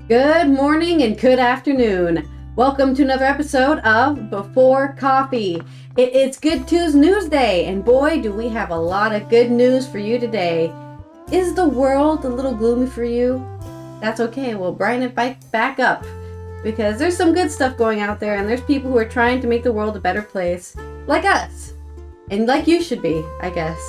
Good morning and good afternoon. Welcome to another episode of Before Coffee. It's Good Tuesday News Day, and boy, do we have a lot of good news for you today. Is the world a little gloomy for you? That's okay, we'll brighten it back up, because there's some good stuff going out there, and there's people who are trying to make the world a better place, like us, and like you should be, I guess.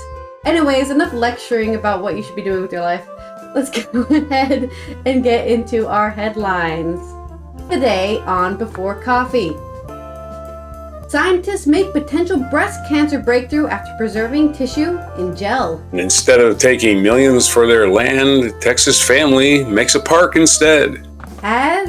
Anyways, enough lecturing about what you should be doing with your life. Let's go ahead and get into our headlines. Today on Before Coffee. Scientists make potential breast cancer breakthrough after preserving tissue in gel. Instead of taking millions for their land, Texas family makes a park instead. As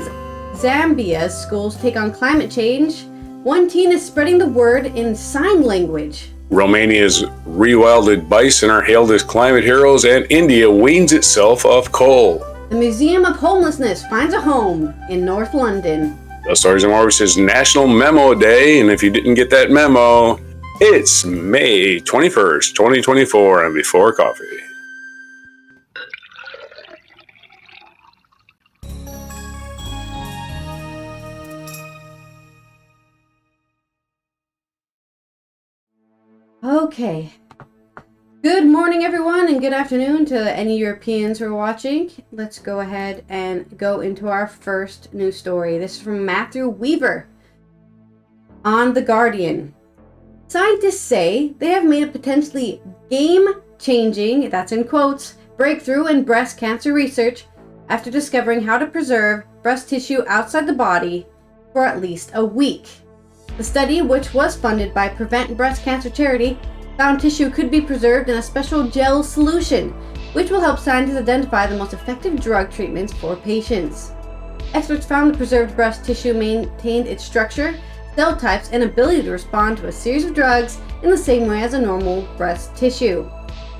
Zambia's schools take on climate change, one teen is spreading the word in sign language. Romania's rewilded bison are hailed as climate heroes, and India weans itself off coal. The Museum of Homelessness finds a home in North London. The Stories and More is National Memo Day, and if you didn't get that memo, it's May 21st, 2024, and Before Coffee. Okay. Good morning, everyone, and good afternoon to any Europeans who are watching. Let's go ahead and go into our first news story. This is from Matthew Weaver on The Guardian. Scientists say they have made a potentially game-changing, that's in quotes, breakthrough in breast cancer research after discovering how to preserve breast tissue outside the body for at least a week. The study, which was funded by Prevent Breast Cancer Charity, found tissue could be preserved in a special gel solution, which will help scientists identify the most effective drug treatments for patients. Experts found the preserved breast tissue maintained its structure, cell types, and ability to respond to a series of drugs in the same way as a normal breast tissue.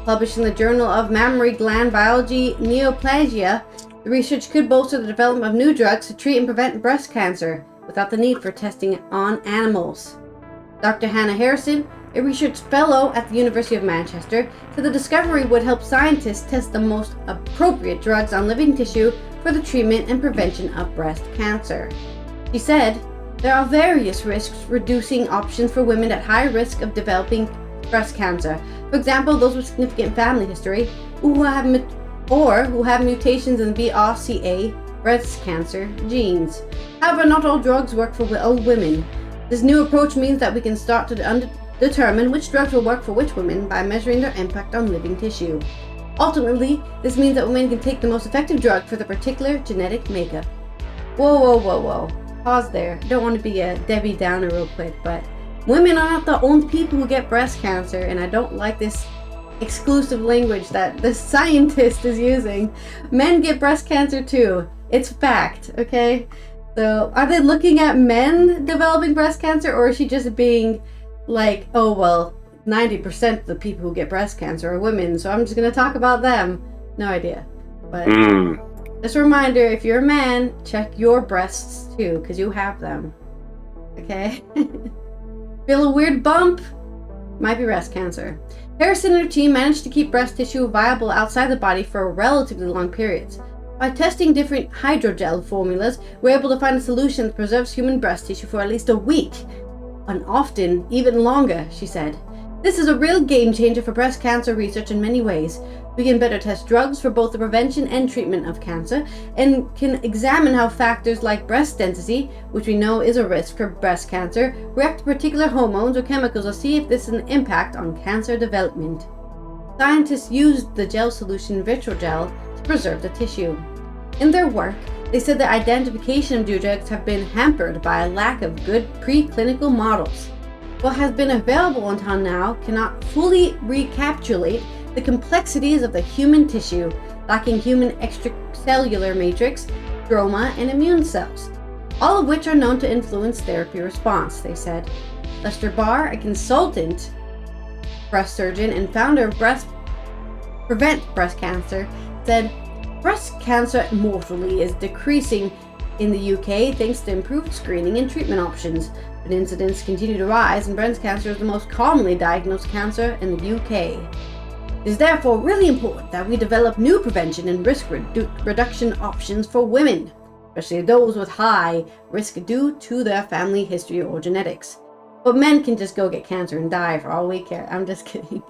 Published in the Journal of Mammary Gland Biology Neoplasia, the research could bolster the development of new drugs to treat and prevent breast cancer without the need for testing on animals. Dr. Hannah Harrison, a research fellow at the University of Manchester, said the discovery would help scientists test the most appropriate drugs on living tissue for the treatment and prevention of breast cancer. She said, there are various risk-reducing options for women at high risk of developing breast cancer. For example, those with significant family history who have mutations in the BRCA breast cancer genes. However, not all drugs work for all women. This new approach means that we can start to determine which drugs will work for which women by measuring their impact on living tissue. Ultimately, this means that women can take the most effective drug for their particular genetic makeup. Whoa. Pause there. Don't want to be a Debbie Downer real quick, but women are not the only people who get breast cancer, and I don't like this exclusive language that the scientist is using. Men get breast cancer too. It's fact, okay? So, are they looking at men developing breast cancer, or is she just being like, oh, well, 90% of the people who get breast cancer are women, so I'm just going to talk about them? No idea. But just a reminder, if you're a man, check your breasts too, because you have them. Okay? Feel a weird bump? Might be breast cancer. Harrison and her team managed to keep breast tissue viable outside the body for relatively long periods. By testing different hydrogel formulas, we're able to find a solution that preserves human breast tissue for at least a week, and often even longer, she said. This is a real game changer for breast cancer research in many ways. We can better test drugs for both the prevention and treatment of cancer, and can examine how factors like breast density, which we know is a risk for breast cancer, react to particular hormones or chemicals to see if this is an impact on cancer development. Scientists used the gel solution Vitrogel to preserve the tissue. In their work, they said the identification of new drugs have been hampered by a lack of good preclinical models. What has been available until now cannot fully recapitulate the complexities of the human tissue, lacking human extracellular matrix, stroma, and immune cells, all of which are known to influence therapy response, they said. Lester Barr, a consultant breast surgeon and founder of Prevent Breast Cancer, said, breast cancer mortality is decreasing in the UK thanks to improved screening and treatment options, but incidents continue to rise and breast cancer is the most commonly diagnosed cancer in the UK. It is therefore really important that we develop new prevention and risk reduction options for women. especially those with high risk due to their family history or genetics. But men can just go get cancer and die for all we care. I'm just kidding.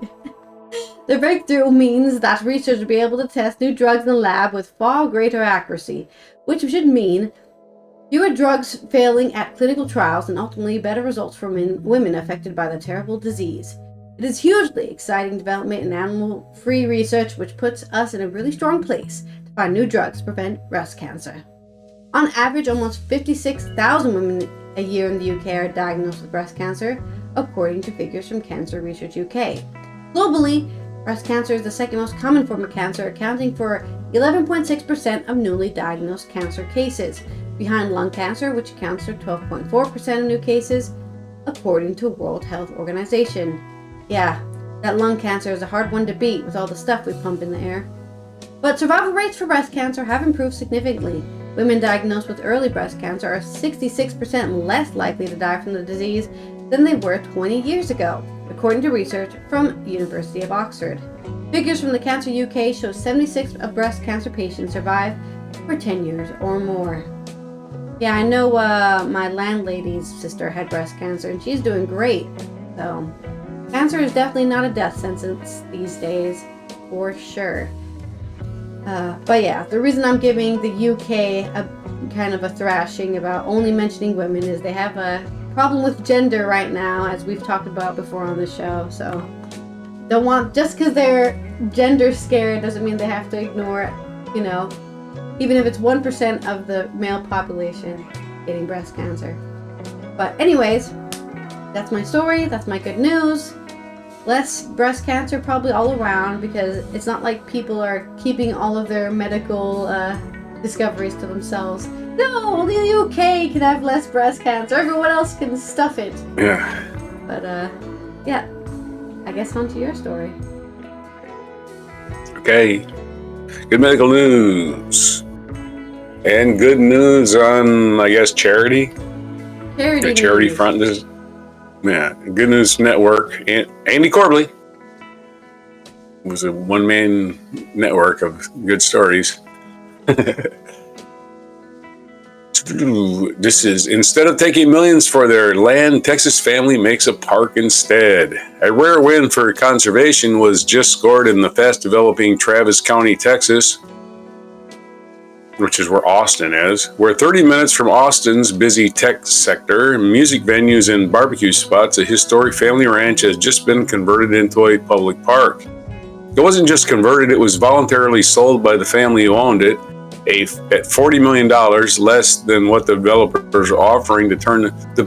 The breakthrough means that researchers will be able to test new drugs in the lab with far greater accuracy, which should mean fewer drugs failing at clinical trials and ultimately better results for women affected by the terrible disease. It is hugely exciting development in animal-free research, which puts us in a really strong place to find new drugs to prevent breast cancer. On average, almost 56,000 women a year in the UK are diagnosed with breast cancer, according to figures from Cancer Research UK. Globally, breast cancer is the second most common form of cancer, accounting for 11.6% of newly diagnosed cancer cases, behind lung cancer, which accounts for 12.4% of new cases, according to World Health Organization. Yeah, that lung cancer is a hard one to beat with all the stuff we pump in the air. But survival rates for breast cancer have improved significantly. Women diagnosed with early breast cancer are 66% less likely to die from the disease than they were 20 years ago, according to research from University of Oxford. Figures from the Cancer UK show 76% of breast cancer patients survive for 10 years or more. Yeah, I know my landlady's sister had breast cancer and she's doing great. So, cancer is definitely not a death sentence these days, for sure. But yeah, the reason I'm giving the UK a kind of a thrashing about only mentioning women is they have a problem with gender right now, as we've talked about before on the show. So, don't want, just because they're gender scared doesn't mean they have to ignore, even if it's 1% of the male population getting breast cancer. But anyways, that's my story, that's my good news. Less breast cancer probably all around, because it's not like people are keeping all of their medical discoveries to themselves. No, only the UK can have less breast cancer. Everyone else can stuff it. Yeah. But yeah, I guess on to your story. Okay. Good medical news. And good news on, I guess, charity. The charity news. front. Yeah, Good News Network. Andy Corbley was a one-man network of good stories. This is, instead of taking millions for their land, Texas family makes a park instead. A rare win for conservation was just scored in the fast-developing Travis County, Texas, which is where Austin is. We're 30 minutes from Austin's busy tech sector, music venues and barbecue spots. A historic family ranch has just been converted into a public park. It wasn't just converted, it was voluntarily sold by the family who owned it at $40 million, less than what the developers are offering to turn the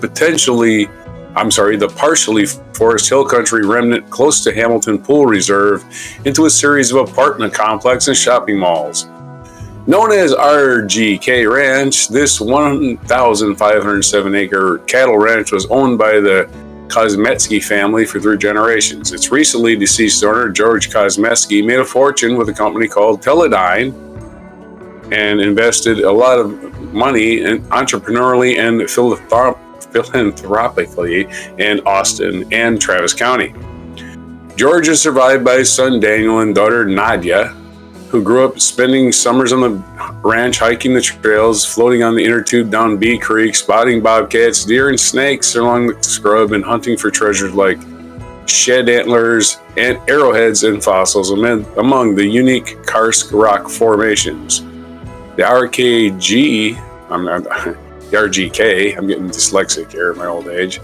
partially Forest Hill Country remnant close to Hamilton Pool Reserve into a series of apartment complexes and shopping malls. Known as RGK Ranch, this 1,507-acre cattle ranch was owned by the Kosmetsky family for 3 generations. Its recently deceased owner, George Kosmetsky, made a fortune with a company called Teledyne and invested a lot of money in entrepreneurially and philanthropically in Austin and Travis County. George is survived by his son Daniel and daughter Nadia, who grew up spending summers on the ranch, hiking the trails, floating on the inner tube down Bee Creek, spotting bobcats, deer, and snakes along the scrub, and hunting for treasures like shed antlers and arrowheads and fossils among the unique karst rock formations. The RGK, I'm getting dyslexic here at my old age.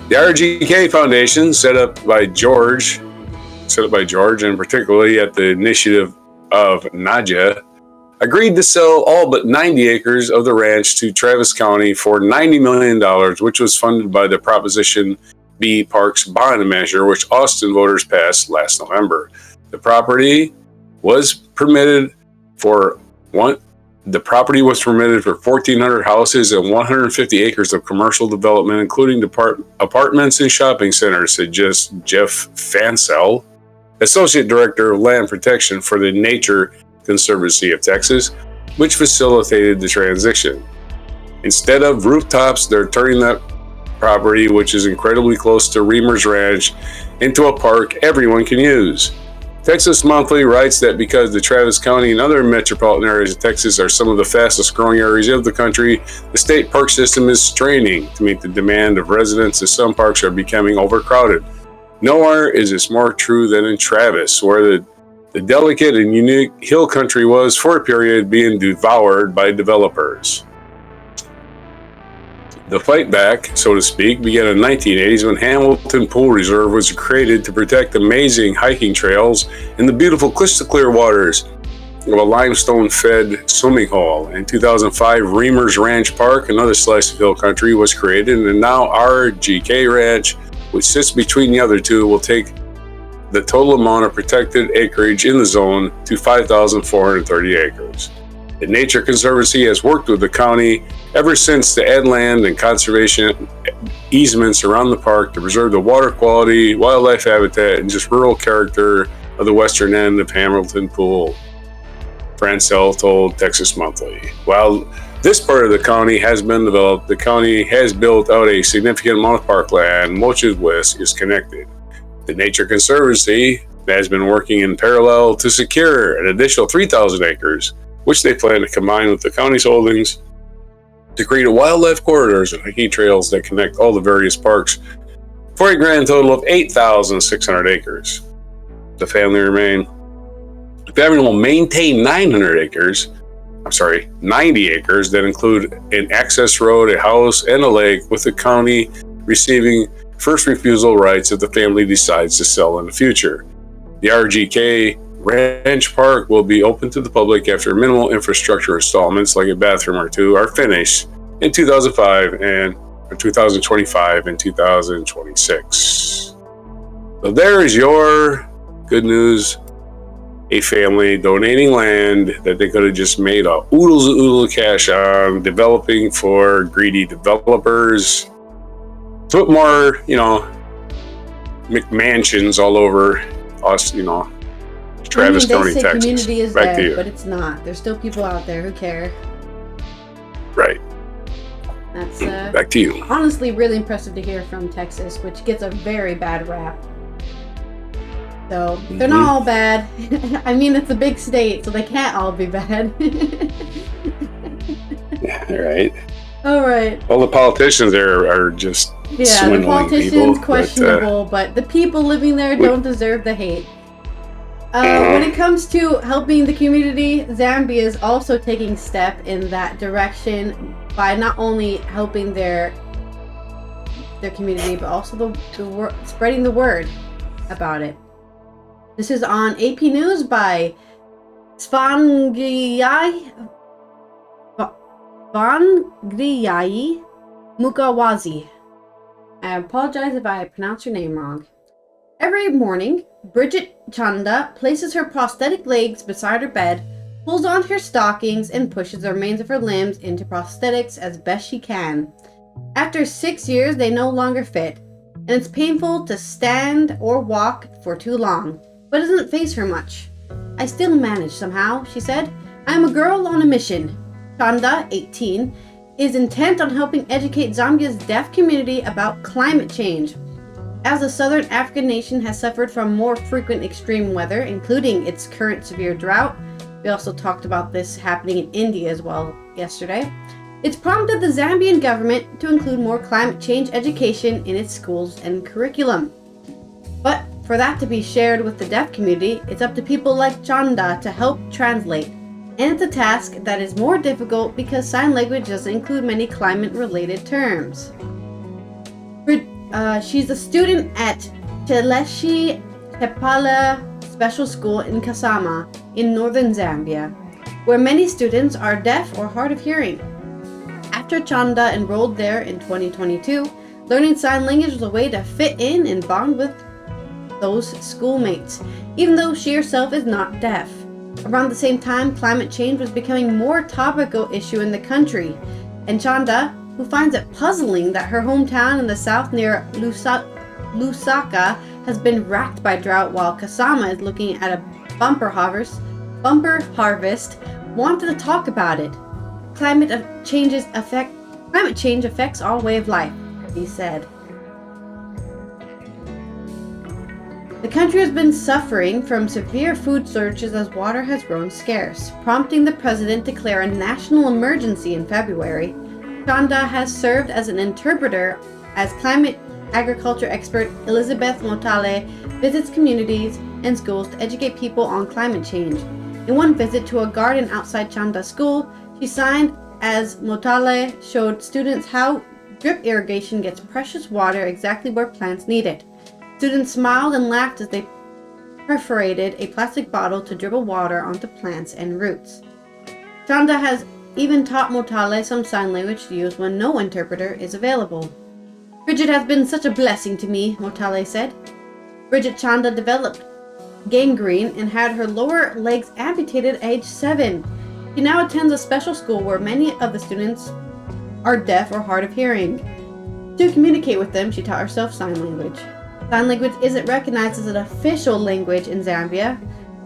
The RGK Foundation, set up by George, and particularly at the initiative of Nadia, agreed to sell all but 90 acres of the ranch to Travis County for $90 million, which was funded by the Proposition B Parks bond measure, which Austin voters passed last November. The property was permitted for 1,400 houses and 150 acres of commercial development, including apartments and shopping centers, said Jeff Fansell, Associate Director of Land Protection for the Nature Conservancy of Texas, which facilitated the transition. Instead of rooftops, they're turning that property, which is incredibly close to Reamer's Ranch, into a park everyone can use. Texas Monthly writes that because the Travis County and other metropolitan areas of Texas are some of the fastest growing areas of the country, the state park system is straining to meet the demand of residents as some parks are becoming overcrowded. Nowhere is this more true than in Travis, where the delicate and unique hill country was, for a period, being devoured by developers. The fight back, so to speak, began in the 1980s when Hamilton Pool Reserve was created to protect amazing hiking trails and the beautiful crystal-clear waters of a limestone-fed swimming hole. In 2005, Reamer's Ranch Park, another slice of hill country, was created, and now RGK Ranch, which sits between the other two, will take the total amount of protected acreage in the zone to 5,430 acres. The Nature Conservancy has worked with the county ever since to add land and conservation easements around the park to preserve the water quality, wildlife habitat, and just rural character of the western end of Hamilton Pool, Francel told Texas Monthly. While this part of the county has been developed, the county has built out a significant amount of parkland, much of which is connected. The Nature Conservancy has been working in parallel to secure an additional 3,000 acres, which they plan to combine with the county's holdings to create a wildlife corridors and hiking trails that connect all the various parks for a grand total of 8,600 acres. The family will maintain 90 acres that include an access road, a house, and a lake, with the county receiving first refusal rights if the family decides to sell in the future. The RGK Ranch Park will be open to the public after minimal infrastructure installments like a bathroom or two are finished in 2025 and 2026. So there is your good news. A family donating land that they could have just made a oodle of cash on, developing for greedy developers. Put more, McMansions all over us, Travis County, Texas. Community is back dead, to you. But it's not. There's still people out there who care. Right. That's back to you. Honestly, really impressive to hear from Texas, which gets a very bad rap. So they're not all bad. I mean, it's a big state, so they can't all be bad. Yeah, right. All right. Well, the politicians there are just swindling the politicians people, questionable, but the people living there don't deserve the hate. When it comes to helping the community, Zambia is also taking step in that direction by not only helping their community, but also spreading the word about it. This is on AP News by Svangriai Mukawazi. I apologize if I pronounce your name wrong. Every morning, Bridget Chanda places her prosthetic legs beside her bed, pulls on her stockings, and pushes the remains of her limbs into prosthetics as best she can. After 6 years, they no longer fit, and it's painful to stand or walk for too long, but it doesn't faze her much. I still manage somehow, she said. I'm a girl on a mission. Chanda, 18, is intent on helping educate Zambia's deaf community about climate change. As the southern African nation has suffered from more frequent extreme weather, including its current severe drought, we also talked about this happening in India as well yesterday, it's prompted the Zambian government to include more climate change education in its schools and curriculum. But for that to be shared with the deaf community, it's up to people like Chanda to help translate. And it's a task that is more difficult because sign language doesn't include many climate-related terms. She's a student at Teleshi Tepala Special School in Kasama in northern Zambia, where many students are deaf or hard of hearing. After Chanda enrolled there in 2022, learning sign language was a way to fit in and bond with those schoolmates, even though she herself is not deaf. Around the same time, climate change was becoming a more topical issue in the country, and Chanda, who finds it puzzling that her hometown in the south near Lusaka has been racked by drought while Kasama is looking at a bumper harvest, wanted to talk about it. Climate change affects our way of life, he said. The country has been suffering from severe food shortages as water has grown scarce, prompting the president to declare a national emergency in February. Chanda has served as an interpreter as climate agriculture expert Elizabeth Motale visits communities and schools to educate people on climate change. In one visit to a garden outside Chanda School, she signed as Motale showed students how drip irrigation gets precious water exactly where plants need it. Students smiled and laughed as they perforated a plastic bottle to dribble water onto plants and roots. Chanda has even taught Motale some sign language to use when no interpreter is available. Bridget has been such a blessing to me, Motale said. Bridget Chanda developed gangrene and had her lower legs amputated at age 7. She now attends a special school where many of the students are deaf or hard of hearing. To communicate with them, she taught herself sign language. Sign language isn't recognized as an official language in Zambia,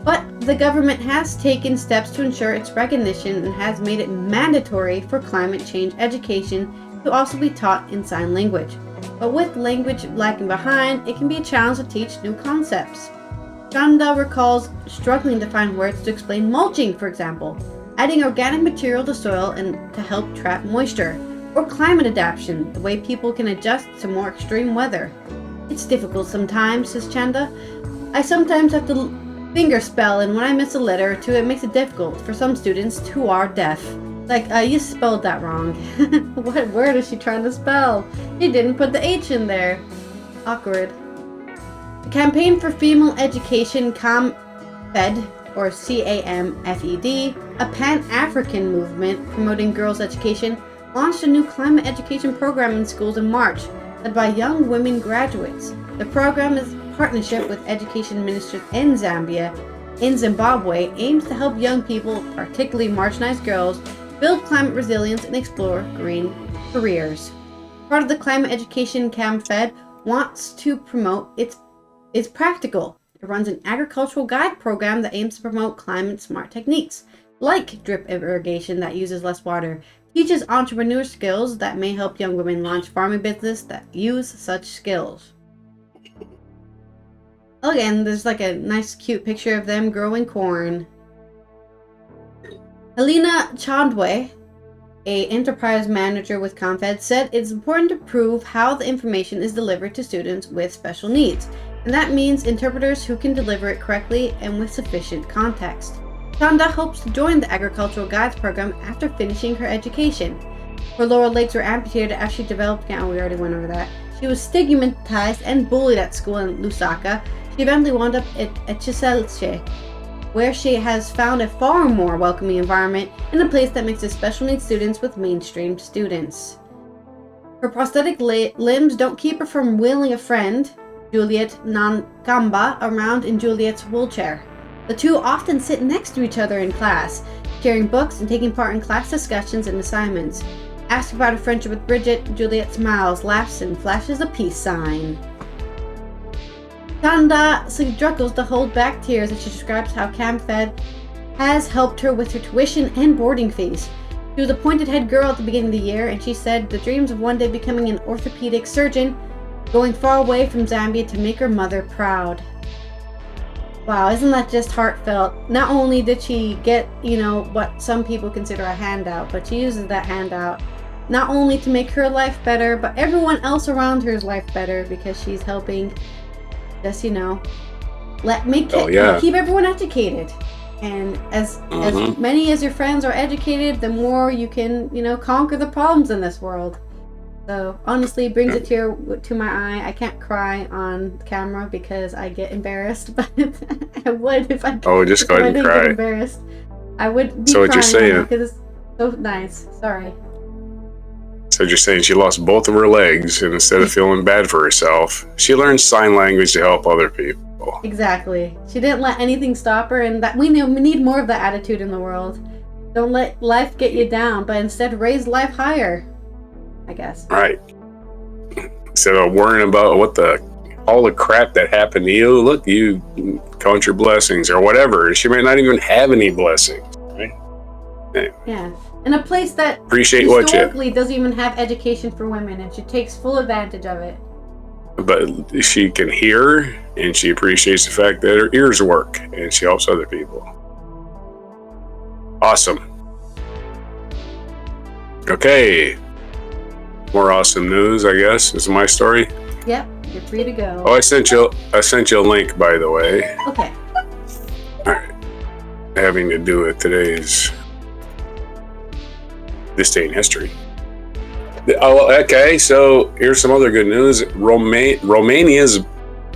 but the government has taken steps to ensure its recognition and has made it mandatory for climate change education to also be taught in sign language. But with language lagging behind, it can be a challenge to teach new concepts. Chanda recalls struggling to find words to explain mulching, for example, adding organic material to soil and to help trap moisture, or climate adaptation, the way people can adjust to more extreme weather. It's difficult sometimes, says Chanda. I sometimes have to finger spell, and when I miss a letter or two, it makes it difficult for some students who are deaf. Like, you spelled that wrong. What word is she trying to spell? You didn't put the H in there. Awkward. The Campaign for Female Education CAMFED, or CAMFED, a Pan-African movement promoting girls' education, launched a new climate education program in schools in March, led by young women graduates. The program is a partnership with education ministers in Zambia. In Zimbabwe, aims to help young people, particularly marginalized girls, build climate resilience and explore green careers. Part of the climate education CAMFED wants to promote it's practical. It runs an agricultural guide program that aims to promote climate smart techniques, like drip irrigation that uses less water, teaches entrepreneur skills that may help young women launch farming business that use such skills. Again, there's like a nice cute picture of them growing corn. Helena Chandwe, a enterprise manager with ComFed, said it's important to prove how the information is delivered to students with special needs, and that means interpreters who can deliver it correctly and with sufficient context. Chanda hopes to join the agricultural guides program after finishing her education. Her lower legs were amputated after she developed, we already went over that. She was stigmatized and bullied at school in Lusaka. She eventually wound up at Chiselche, where she has found a far more welcoming environment and a place that mixes special needs students with mainstream students. Her prosthetic limbs don't keep her from wheeling a friend, Juliet Nankamba, around in Juliet's wheelchair. The two often sit next to each other in class, sharing books and taking part in class discussions and assignments. Asked about her friendship with Bridget, Juliet smiles, laughs, and flashes a peace sign. Chanda struggles to hold back tears as she describes how CamFed has helped her with her tuition and boarding fees. She was appointed head girl at the beginning of the year, and she said the dreams of one day becoming an orthopedic surgeon, going far away from Zambia to make her mother proud. Wow, isn't that just heartfelt? Not only did she get, what some people consider a handout, but she uses that handout not only to make her life better, but everyone else around her's life better, because she's helping just, keep everyone educated. And as many as your friends are educated, the more you can, conquer the problems in this world. So honestly, it brings a tear to my eye. I can't cry on camera because I get embarrassed, but I would if I. Oh, just go ahead and cry. Get embarrassed. I would be so what you're saying? Because it's so nice. Sorry. So you're saying she lost both of her legs, and instead of feeling bad for herself, she learned sign language to help other people. Exactly. She didn't let anything stop her, and that we need more of that attitude in the world. Don't let life get you down, but instead raise life higher, I guess. Right. Instead of worrying about all the crap that happened to you, look, you count your blessings or whatever. She might not even have any blessings, right? Yeah. In a place that appreciate historically doesn't even have education for women, and she takes full advantage of it. but she can hear, and she appreciates the fact that her ears work, and she helps other people. Awesome. Okay. More awesome news, I guess. This is my story. Yep, you're free to go. Oh, I sent you a link, by the way. Okay. All right. Having to do with today's this day in history. Oh, okay. So here's some other good news. Romania's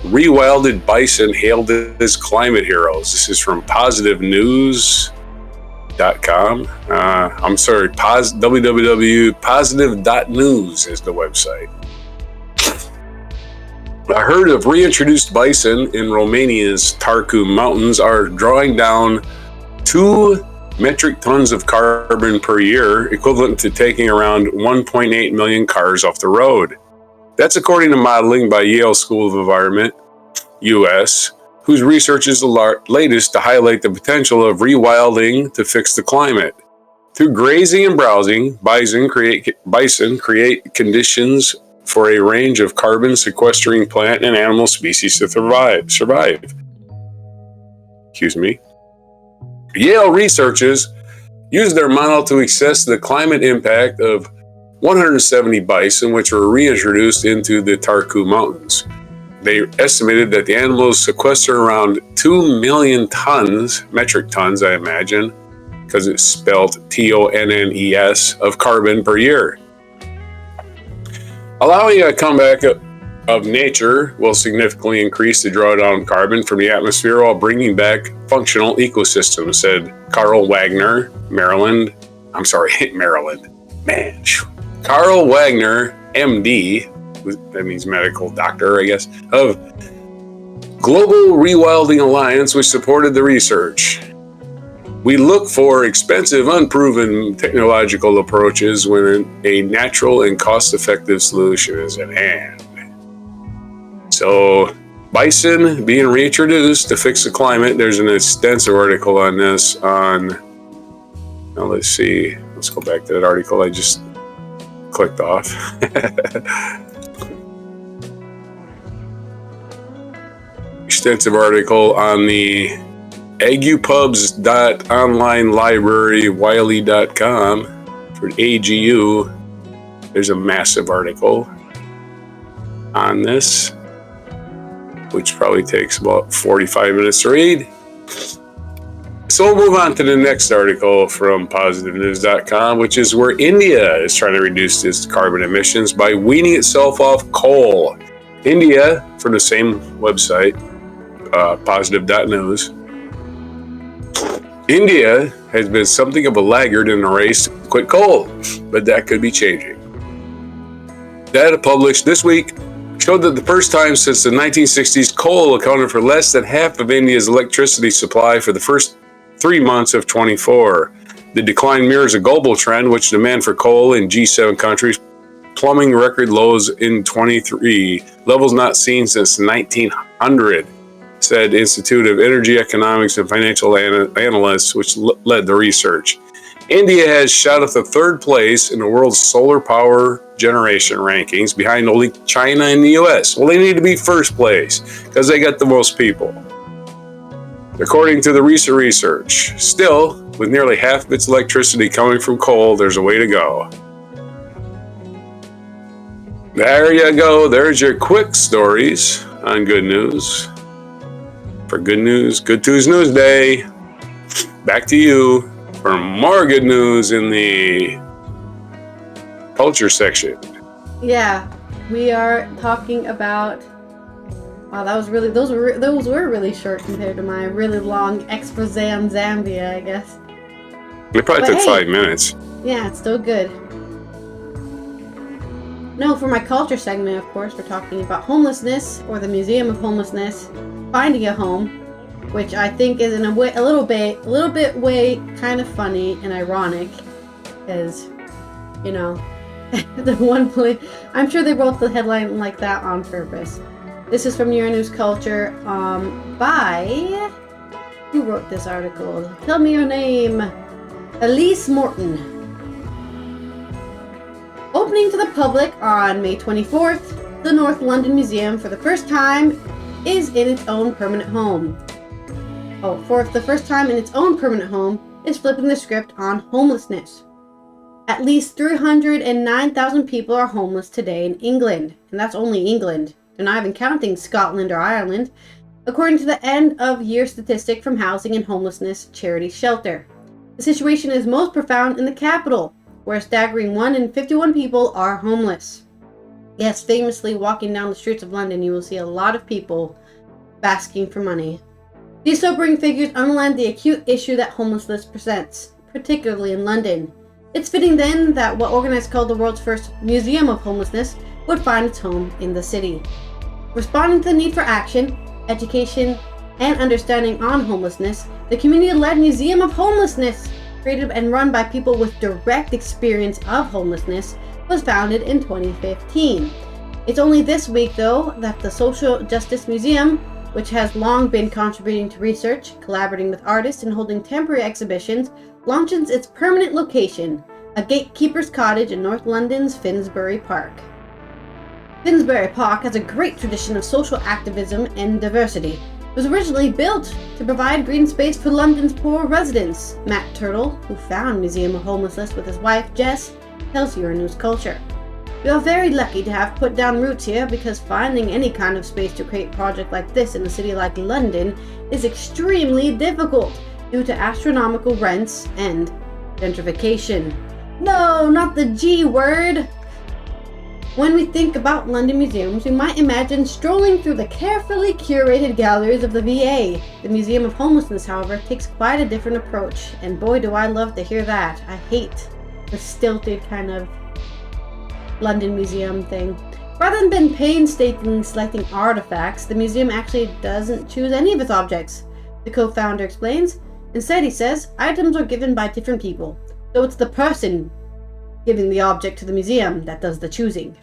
rewilded bison hailed as climate heroes. This is from positivenews.com. I'm sorry, www.positive.news is the website. A herd of reintroduced bison in Romania's Tarcu Mountains are drawing down 2 metric tons of carbon per year, equivalent to taking around 1.8 million cars off the road. That's according to modeling by Yale School of Environment, US, whose research is the latest to highlight the potential of rewilding to fix the climate. Through grazing and browsing, bison create conditions for a range of carbon sequestering plant and animal species to survive. Excuse me. Yale researchers used their model to assess the climate impact of 170 bison, which were reintroduced into the Tarcu Mountains. They estimated that the animals sequester around 2 million metric tons, I imagine, because it's spelled TONNES, of carbon per year. Allowing a comeback of nature will significantly increase the drawdown of carbon from the atmosphere while bringing back functional ecosystems, said Carl Wagner, Maryland. Man. Carl Wagner, MD, that means medical doctor, I guess, of Global Rewilding Alliance, which supported the research. We look for expensive, unproven technological approaches when a natural and cost-effective solution is at hand. So, bison being reintroduced to fix the climate. There's an extensive article on this now let's see. Let's go back to that article I just clicked off. Extensive article on the agupubs.online library, wiley.com for AGU. There's a massive article on this, which probably takes about 45 minutes to read. So we'll move on to the next article from positivenews.com, which is where India is trying to reduce its carbon emissions by weaning itself off coal. India, for the same website, positive.news, India has been something of a laggard in the race to quit coal, but that could be changing. Data published this week showed that the first time since the 1960s, coal accounted for less than half of India's electricity supply for the first 3 months of 24. The decline mirrors a global trend, which demand for coal in G7 countries plumbing record lows in 23, levels not seen since 1900, said Institute of Energy Economics and Financial Analysts, which led the research. India has shot up to 3rd place in the world's solar power generation rankings, behind only China and the US. Well, they need to be 1st place because they got the most people, according to the recent research. Still, with nearly half of its electricity coming from coal, there's a way to go. There you go. There's your quick stories on good news. For good news, Good News Day. Back to you for more good news in the culture section. Yeah, we are talking about. Wow, those were really short compared to my really long expose on Zambia, I guess. It probably took 5 minutes. Yeah, it's still good. No, for my culture segment, of course, we're talking about homelessness, or the Museum of Homelessness, finding a home, which I think is in a little bit kind of funny and ironic, because, you know, the one place, I'm sure they wrote the headline like that on purpose. This is from Euronews Culture, by, who wrote this article? Tell me your name. Elise Morton. Opening to the public on May 24th, the North London Museum for the first time is in its own permanent home. For the first time in its own permanent home is flipping the script on homelessness. At least 309,000 people are homeless today in England, and that's only England. They're not even counting Scotland or Ireland, according to the end of year statistic from Housing and Homelessness Charity Shelter. The situation is most profound in the capital, where a staggering 1 in 51 people are homeless. Yes, famously walking down the streets of London, you will see a lot of people basking for money. These sobering figures underline the acute issue that homelessness presents, particularly in London. It's fitting then that what organizers called the world's first Museum of Homelessness would find its home in the city. Responding to the need for action, education, and understanding on homelessness, the community-led Museum of Homelessness, created and run by people with direct experience of homelessness, was founded in 2015. It's only this week, though, that the Social Justice Museum, which has long been contributing to research, collaborating with artists, and holding temporary exhibitions, launches its permanent location, a gatekeeper's cottage in North London's Finsbury Park. Finsbury Park has a great tradition of social activism and diversity. It was originally built to provide green space for London's poor residents. Matt Turtle, who founded Museum of Homelessness with his wife Jess, tells Euronews Culture. We are very lucky to have put down roots here because finding any kind of space to create a project like this in a city like London is extremely difficult due to astronomical rents and gentrification. No, not the G word! When we think about London museums, we might imagine strolling through the carefully curated galleries of the VA. The Museum of Homelessness, however, takes quite a different approach, and boy do I love to hear that. I hate the stilted kind of London museum thing. Rather than painstakingly selecting artifacts, the museum actually doesn't choose any of its objects, the co-founder explains. Instead, he says, items are given by different people, so it's the person giving the object to the museum that does the choosing.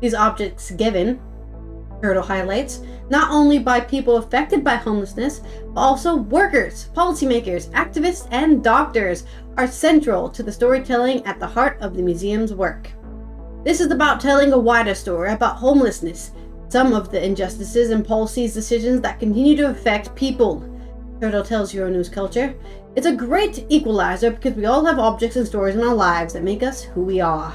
These objects given, Turtle highlights, not only by people affected by homelessness, but also workers, policymakers, activists, and doctors, are central to the storytelling at the heart of the museum's work. This is about telling a wider story about homelessness, some of the injustices and policies decisions that continue to affect people. Turtle tells Euronews Culture, it's a great equalizer because we all have objects and stories in our lives that make us who we are.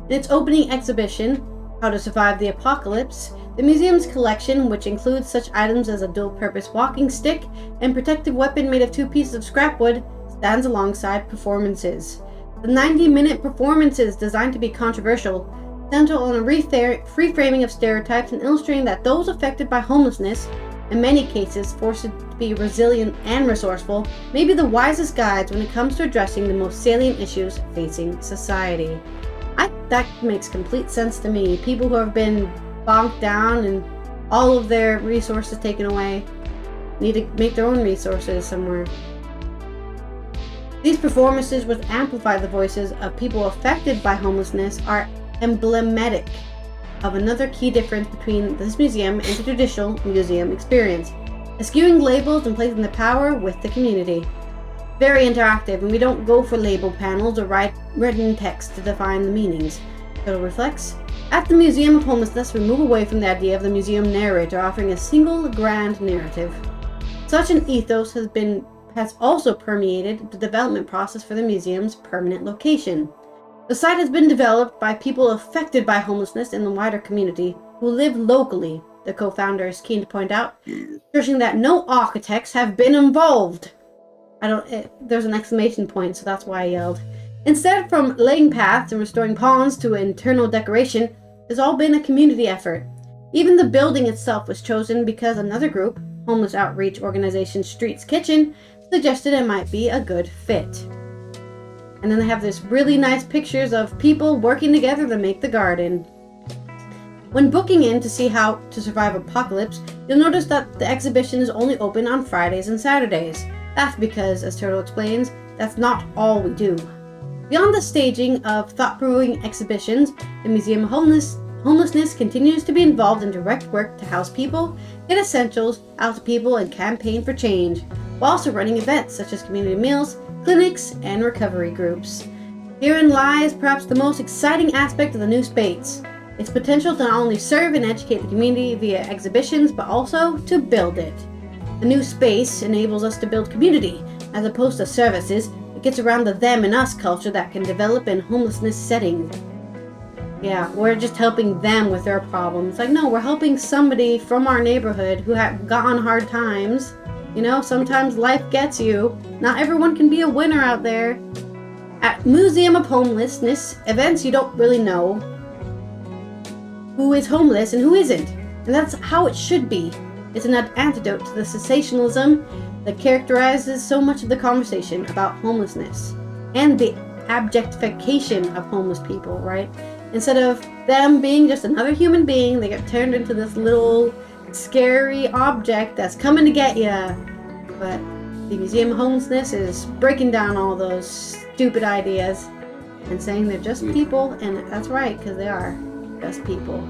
In its opening exhibition, How to Survive the Apocalypse, the museum's collection, which includes such items as a dual-purpose walking stick and protective weapon made of 2 pieces of scrap wood, stands alongside performances. The 90-minute performances, designed to be controversial, center on a reframing of stereotypes and illustrating that those affected by homelessness, in many cases forced to be resilient and resourceful, may be the wisest guides when it comes to addressing the most salient issues facing society. That makes complete sense to me. People who have been bonked down and all of their resources taken away need to make their own resources somewhere. These performances, which amplify the voices of people affected by homelessness, are emblematic of another key difference between this museum and the traditional museum experience, eschewing labels and placing the power with the community. Very interactive, and we don't go for label panels or written text to define the meanings. Turtle reflects, at the Museum of Homelessness, we move away from the idea of the museum narrator offering a single grand narrative. Such an ethos has also permeated the development process for the museum's permanent location. The site has been developed by people affected by homelessness in the wider community who live locally, the co-founder is keen to point out, stressing that no architects have been involved. There's an exclamation point, so that's why I yelled. Instead, from laying paths and restoring ponds to internal decoration, it's all been a community effort. Even the building itself was chosen because another group, homeless outreach organization Street's Kitchen, suggested it might be a good fit. And then they have this really nice pictures of people working together to make the garden. When booking in to see How to Survive Apocalypse, you'll notice that the exhibition is only open on Fridays and Saturdays. That's because, as Turtle explains, that's not all we do. Beyond the staging of thought-provoking exhibitions, the Museum of Homelessness continues to be involved in direct work to house people, get essentials out to people, and campaign for change, while also running events such as community meals, clinics, and recovery groups. Herein lies perhaps the most exciting aspect of the new space. Its potential to not only serve and educate the community via exhibitions, but also to build it. The new space enables us to build community, as opposed to services. It gets around the them and us culture that can develop in homelessness settings. Yeah, we're just helping them with their problems. Like, no, we're helping somebody from our neighborhood who have gotten hard times. You know, sometimes life gets you. Not everyone can be a winner out there. At Museum of Homelessness events, you don't really know who is homeless and who isn't. And that's how it should be. It's an antidote to the sensationalism that characterizes so much of the conversation about homelessness and the objectification of homeless people, right? Instead of them being just another human being, they get turned into this little scary object that's coming to get you. But the Museum of Homelessness is breaking down all those stupid ideas and saying they're just people, and that's right, because they are just people.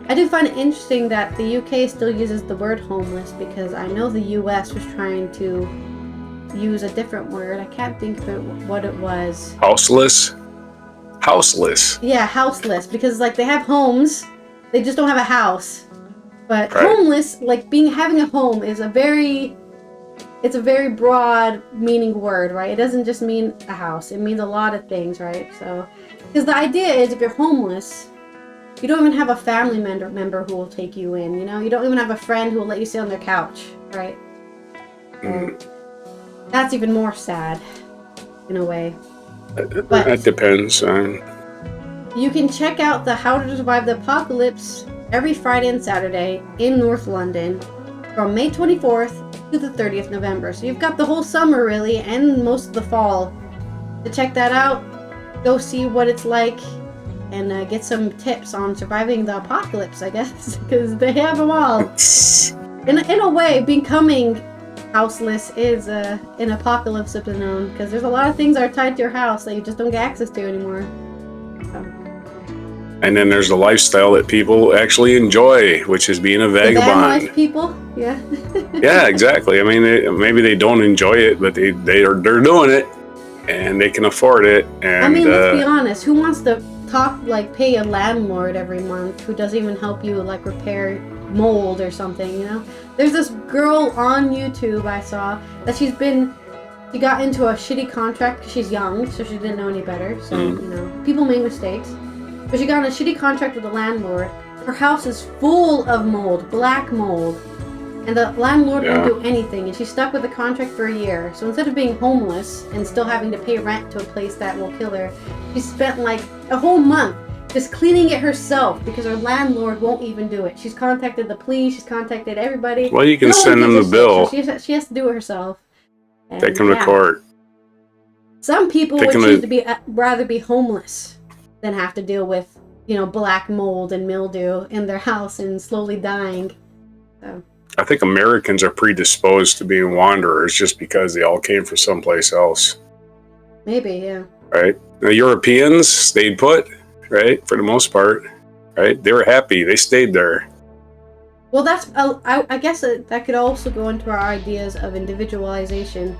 I do find it interesting that the UK still uses the word homeless, because I know the US was trying to use a different word. I can't think of what it was. Houseless? Houseless. Yeah, houseless, because like they have homes, they just don't have a house. But right. Homeless, like having a home is a very broad meaning word, right? It doesn't just mean a house. It means a lot of things, right? So, because the idea is if you're homeless, you don't even have a family member who will take you in, you know? You don't even have a friend who will let you sit on their couch, right? That's even more sad, in a way. But that depends on... You can check out the How to Survive the Apocalypse every Friday and Saturday in North London from May 24th to the 30th November. So you've got the whole summer, really, and most of the fall to check that out. Go see what it's like and get some tips on surviving the apocalypse, I guess, because they have them all. In a way, becoming houseless is an apocalypse of its own, because there's a lot of things that are tied to your house that you just don't get access to anymore. So. And then there's the lifestyle that people actually enjoy, which is being a vagabond. The van life people, yeah. Yeah, exactly. I mean, maybe they don't enjoy it, but they're doing it, and they can afford it. And I mean, let's be honest. Who wants to pay a landlord every month who doesn't even help you repair mold or something? You know, there's this girl on YouTube I saw that she got into a shitty contract because she's young, so she didn't know any better. So you know, people make mistakes. But she got in a shitty contract with the landlord. Her house is full of mold, black mold. And the landlord won't do anything. And she's stuck with the contract for a year. So instead of being homeless and still having to pay rent to a place that will kill her, she spent like a whole month just cleaning it herself because her landlord won't even do it. She's contacted the police. She's contacted everybody. Well, you can send them the bill. So she has to do it herself. And, take them to court. Some people would choose to rather be homeless than have to deal with, you know, black mold and mildew in their house and slowly dying. So. I think Americans are predisposed to being wanderers just because they all came from someplace else. Maybe, yeah. Right? The Europeans stayed put, right? For the most part, right? They were happy. They stayed there. Well, that's, I guess that could also go into our ideas of individualization,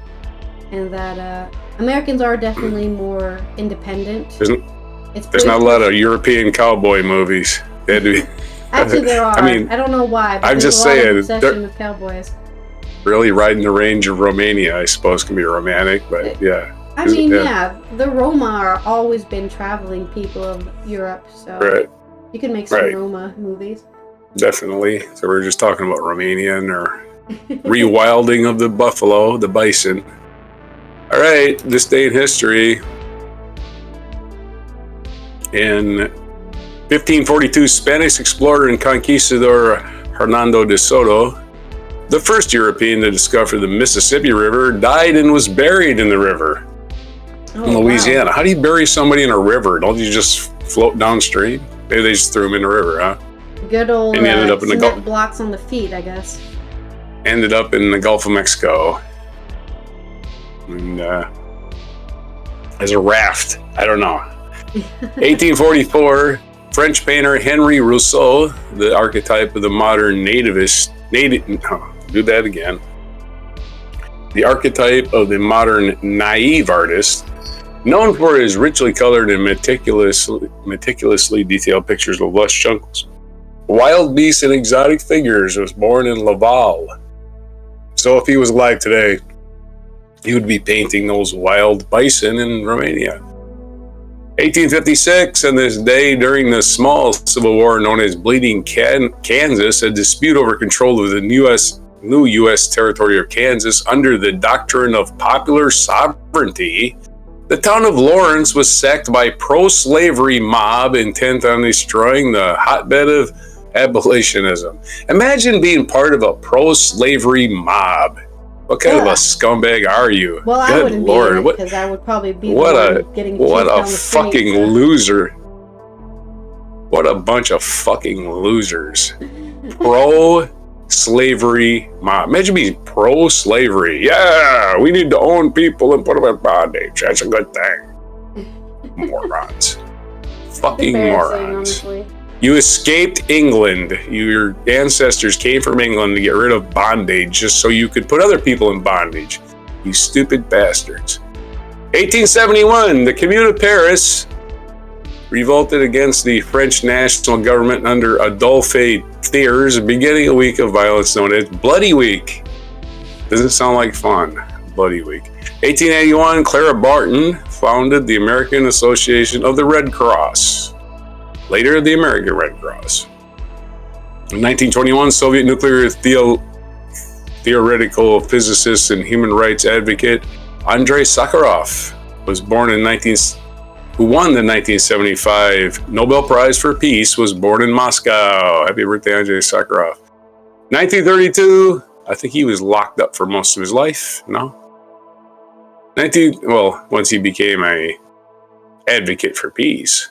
and that Americans are definitely more independent. There's not a lot of European cowboy movies. They had to be. Actually, there are. I mean, I don't know why. But I'm just saying, obsession with cowboys. Really riding the range of Romania, I suppose, can be romantic, but yeah. I mean, the Roma are always been traveling people of Europe, so you can make some Roma movies. Definitely. So we're just talking about Romanian or rewilding of the buffalo, the bison. All right, this day in history. In 1542, Spanish explorer and conquistador Hernando de Soto, the first European to discover the Mississippi River, died and was buried in the river in Louisiana. Wow. How do you bury somebody in a river? Don't you just float downstream? Maybe they just threw him in the river, huh? Good old and ended up in the Gulf. Blocks on the feet, I guess. Ended up in the Gulf of Mexico. And as a raft. I don't know. 1844, French painter Henri Rousseau, the archetype of the modern The archetype of the modern naive artist, Known for his richly colored and meticulously detailed pictures of lush jungles, wild beasts, and exotic figures, was born in Laval. So if he was alive today, he would be painting those wild bison in Romania. 1856, on this day during the small civil war known as Bleeding Kansas, a dispute over control of the new U.S. territory of Kansas under the doctrine of popular sovereignty, the town of Lawrence was sacked by pro-slavery mob intent on destroying the hotbed of abolitionism. Imagine being part of a pro-slavery mob. What kind of a scumbag are you? Well, Good I wouldn't Lord. be, because I would probably be What the one getting what chased a down the street, fucking so. loser. What a bunch of fucking losers. Pro-slavery mob. Imagine being pro-slavery. Yeah, we need to own people and put them in bondage. That's a good thing. Morons. Fucking morons. Honestly. You escaped England. Your ancestors came from England to get rid of bondage just so you could put other people in bondage. You stupid bastards. 1871, the Commune of Paris revolted against the French national government under Adolphe Thiers, beginning a week of violence known as Bloody Week. Doesn't sound like fun. Bloody Week. 1881, Clara Barton founded the American Association of the Red Cross. Later, the American Red Cross. In 1921, Soviet nuclear theoretical physicist and human rights advocate Andrei Sakharov was born who won the 1975 Nobel Prize for Peace, was born in Moscow. Happy birthday, Andrei Sakharov. 1932, I think he was locked up for most of his life. No? Once he became a advocate for peace.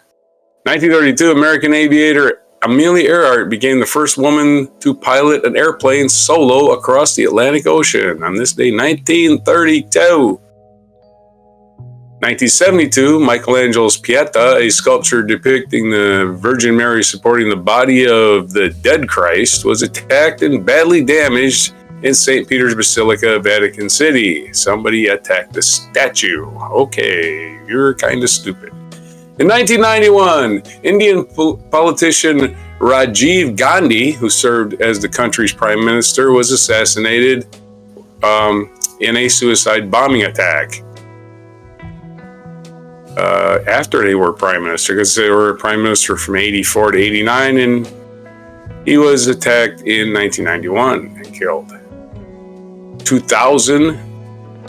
1932, American aviator Amelia Earhart became the first woman to pilot an airplane solo across the Atlantic Ocean. On this day, 1932. 1972, Michelangelo's Pieta, a sculpture depicting the Virgin Mary supporting the body of the dead Christ, was attacked and badly damaged in St. Peter's Basilica, Vatican City. Somebody attacked the statue. Okay, you're kind of stupid. In 1991, Indian politician Rajiv Gandhi, who served as the country's prime minister, was assassinated in a suicide bombing attack. After they were prime minister, because they were prime minister from 84 to 89, and he was attacked in 1991 and killed. 2000,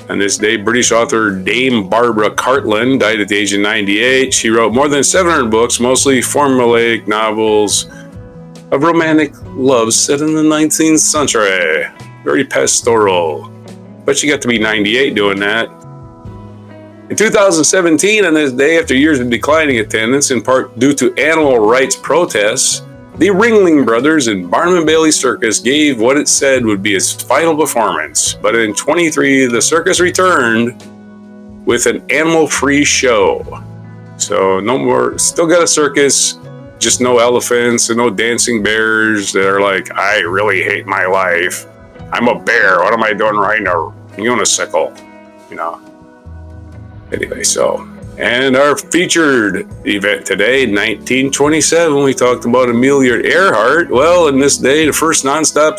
on this day, British author Dame Barbara Cartland died at the age of 98. She wrote more than 700 books, mostly formulaic novels of romantic love set in the 19th century. Very pastoral. But she got to be 98 doing that. In 2017, on this day, after years of declining attendance, in part due to animal rights protests, the Ringling Brothers and Barnum and Bailey Circus gave what it said would be its final performance. But in 23, the circus returned with an animal-free show. So no more, still got a circus, just no elephants and no dancing bears that are like, I really hate my life. I'm a bear. What am I doing riding a unicycle? You know. Anyway, and our featured event today, 1927, we talked about Amelia Earhart. Well, in this day, the first non-stop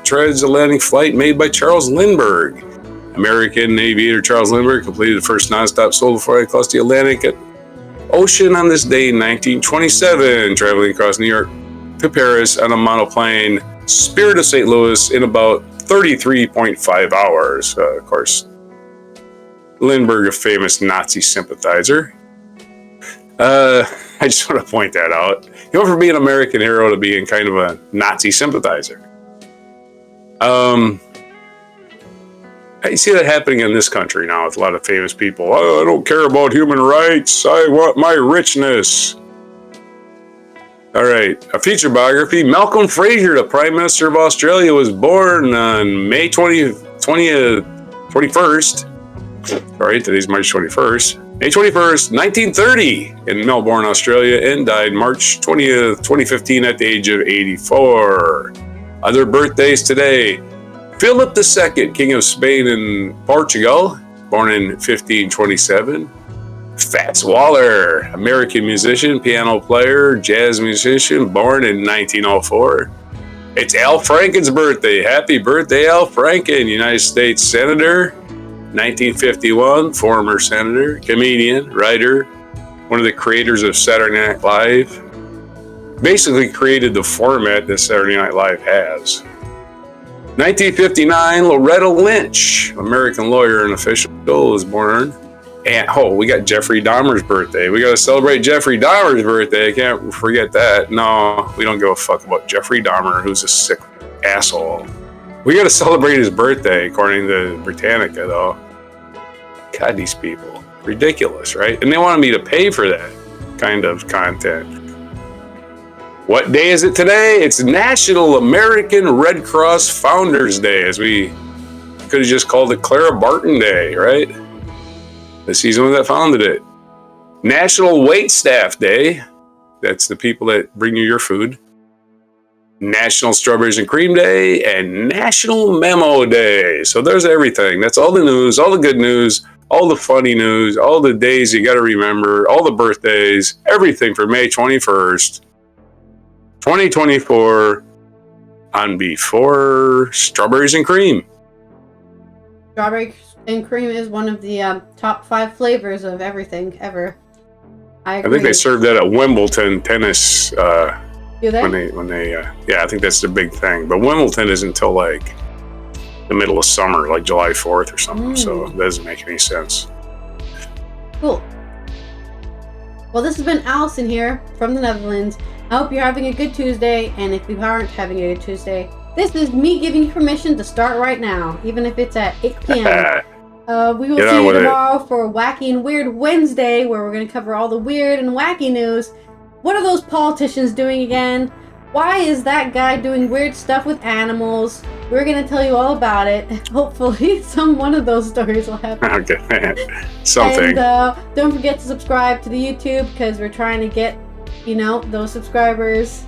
transatlantic flight made by Charles Lindbergh. American aviator Charles Lindbergh completed the first non-stop solo flight across the Atlantic Ocean on this day in 1927, traveling across New York to Paris on a monoplane, Spirit of St. Louis, in about 33.5 hours. Of course, Lindbergh, a famous Nazi sympathizer. I just want to point that out. He went from being an American hero to being kind of a Nazi sympathizer. I see that happening in this country now with a lot of famous people. Oh, I don't care about human rights. I want my richness. All right, a feature biography. Malcolm Fraser, the Prime Minister of Australia, was born on May 21st. Sorry, today's March 21st. May 21st, 1930 in Melbourne, Australia, and died March 20th, 2015 at the age of 84. Other birthdays today. Philip II, King of Spain and Portugal, born in 1527. Fats Waller, American musician, piano player, jazz musician, born in 1904. It's Al Franken's birthday. Happy birthday, Al Franken, United States Senator, 1951, former senator, comedian, writer, one of the creators of Saturday Night Live. Basically created the format that Saturday Night Live has. 1959, Loretta Lynch, American lawyer and official, was born. And we got Jeffrey Dahmer's birthday. We got to celebrate Jeffrey Dahmer's birthday. I can't forget that. No, we don't give a fuck about Jeffrey Dahmer, who's a sick asshole. We got to celebrate his birthday, according to Britannica, though. God, these people. Ridiculous, right? And they wanted me to pay for that kind of content. What day is it today? It's National American Red Cross Founders Day, as we could have just called it Clara Barton Day, right? She's the one that founded it. National Waitstaff Day. That's the people that bring you your food. National Strawberries and Cream Day. And National Memo Day. So there's everything. That's all the news, all the good news, all the funny news, all the days you got to remember, all the birthdays, everything for May 21st, 2024 on Before Strawberries and Cream. Strawberry and cream is one of the top 5 flavors of everything ever. I agree. I think they serve that at Wimbledon tennis. Do they? When they yeah, I think that's the big thing. But Wimbledon isn't until like the middle of summer, like July 4th or something. So it doesn't make any sense. Cool. Well, this has been Allison here from the Netherlands. I hope you're having a good Tuesday, and if you aren't having a good Tuesday, this is me giving you permission to start right now, even if it's at 8 p.m. We will see you tomorrow for Wacky and Weird Wednesday, where we're going to cover all the weird and wacky news. What are those politicians doing again? Why is that guy doing weird stuff with animals? We're going to tell you all about it. Hopefully, one of those stories will happen. Okay, something. And don't forget to subscribe to the YouTube, because we're trying to get, those subscribers.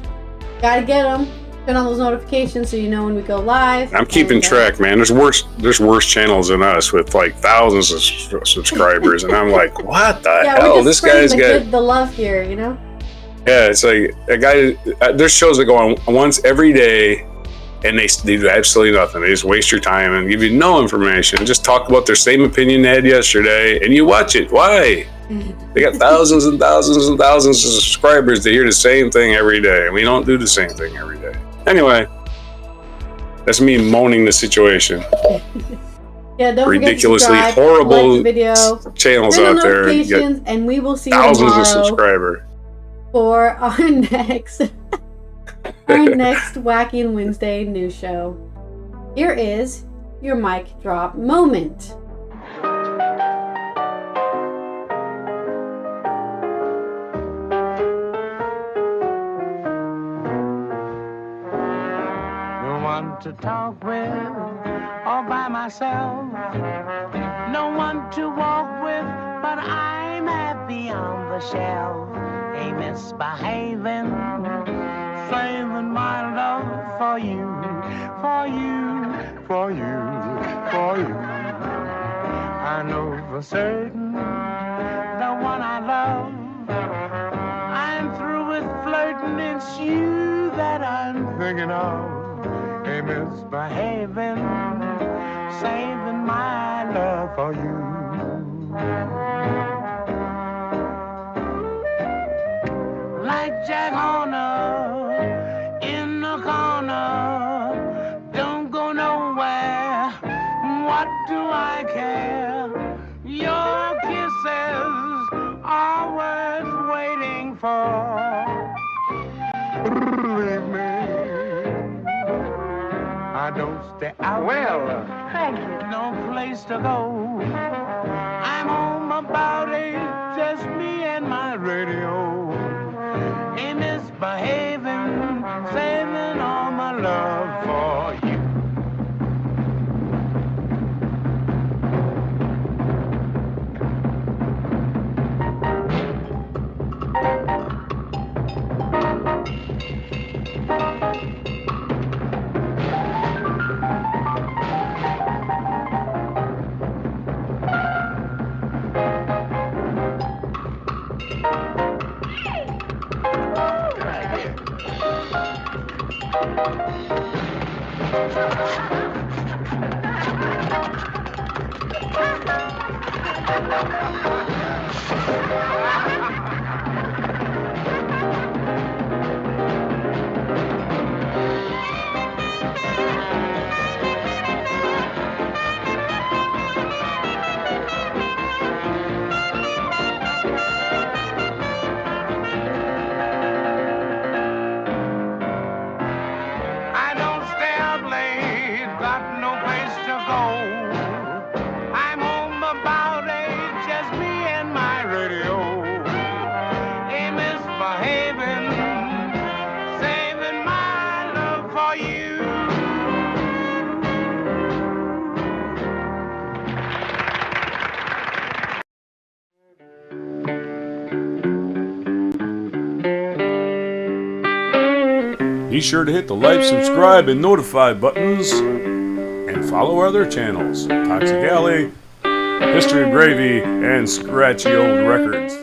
Gotta get them. Turn on those notifications so you know when we go live. I'm keeping track, man. There's worse channels than us with like thousands of subscribers, and I'm like, what the hell? This guy's got the love here, Yeah, it's like a guy. There's shows that go on once every day, and they do absolutely nothing. They just waste your time and give you no information. Just talk about their same opinion they had yesterday, and you watch it. Why? They got thousands and thousands and thousands of subscribers to hear the same thing every day, and we don't do the same thing every day. Anyway, that's me moaning the situation. Yeah, don't ridiculously forget to horrible like the video, channels out there. And we will see you thousands tomorrow of subscribers for our next Wacky and Wednesday news show. Here is your mic drop moment. To talk with all by myself, no one to walk with, but I'm happy on the shelf. Ain't misbehaving, saving my love for you, for you, for you, for you. I know for certain the one I love. I'm through with flirting, it's you that I'm thinking of. Ain't misbehaving, saving my love for you. Like Jack Horner in the corner, don't go nowhere. What do I care? Your kisses are worth waiting for. Believe me, I don't stay out. Well, thank you. No place to go. I'm home about 8, just me and my radio. Ain't misbehaving, saving all my love for you. I don't stay up late, got no place to go. I'm home about 8, just me and my radio. Ain't misbehaving, saving my love for you. Be sure to hit the like, subscribe, and notify buttons, and follow our other channels, Toxic Alley, History of Gravy, and Scratchy Old Records.